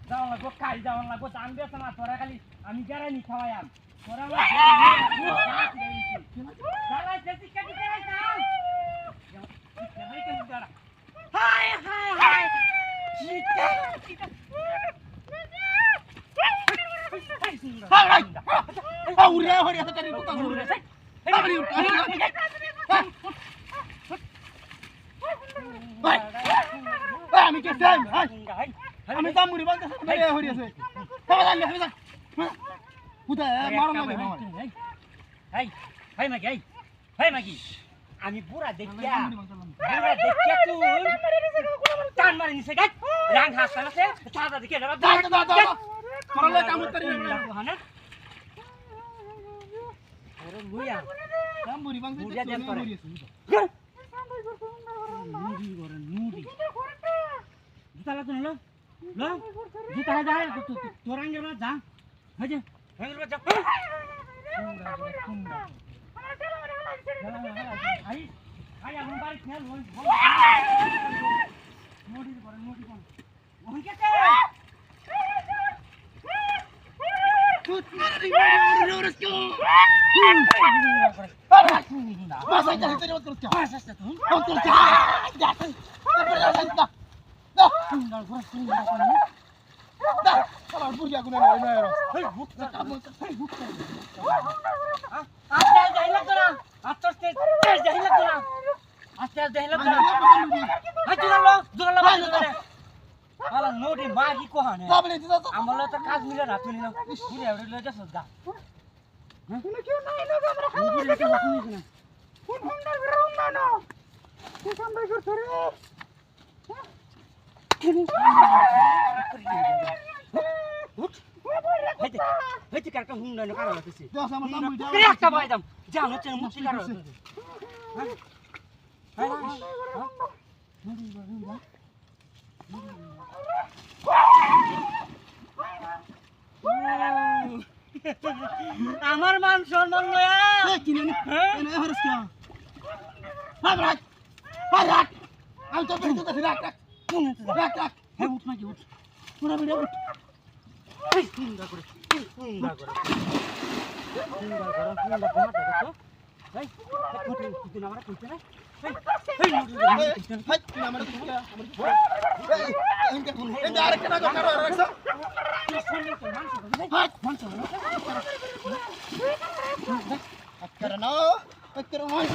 যাওয়া লাগবো কাজ যাওয়া লাগবো দান বেছে না তোরা খালি আমি গেরানি খাওয়াইয়াম তোরা আমার হাই হাই হাই উড়ে হরে আছে তারি কুতা উড়ে আছে আমি কে যাই আমি জামুরি বানতে হরে হরে আছে বাবা জান না যা কুতা মারন লাগে আমার এই এই মাগি এই মাগি আমি পুরা দেখিয়া তুই টান মারি নিছে গাছ রাং হাসা আছে সাদা দেখে দাও মারলে কাম করি না ওরে লুইয়া জামুরি বানতে মুড়িয়া দেন করে নুডি জুতালা তো লো লো জুতালা যা তোরাং গেল যা হজে হেঙ্গল যা আই আই আমি বাড়ি খেল হই মোড়ি করে ওই কেতে তুই মারি ওরস্কো বাসা যা তেরে মত করছ বাসা তুই মত করছ যা তারপরে যা দা সুন্দর করে সুন্দর করে দা আমার বুড়িয়া গুনা নাই না এই বুকটা এই বুকটা আস্তে যাই লাগতো না আস্তে যাই লাগতো না আস্তে যাই লাগতো না হাই জুড়ালো করে আলা নোডি মাগি কোহানে বাবলে দিদা তো আমলে তো কাজ মিলে না তুই না ঘুরে আউড়ে লয়ে যাস গা তুমি কেউ নাই না আমরা খালি ঘুরে তো লাখ নিছ না কোন হুন্ডার গ্রাউন্ড না না কি সামনে করছ রে হেতে কারকা হুন্ডা না কারো হতেছে দাস আমার নাম বই দাও একটা বাইদাম জানো চেন মুচি কারো হতেছে আমার মান সম্মান লয়া কিনে এনে হরস কি হাবরাত হাবরাত আমি তো বেশি তো রাখ কোন তো রাখ হে উঠ নাকি উঠ পুরো ভিডিও সুন্দর করে সুন্দর করে বাটা দেখো এই তুই না আমার কইতে না এই হাই আমার এই আরেকটা না কারো রাখছ अक्कर ना अक्कर मार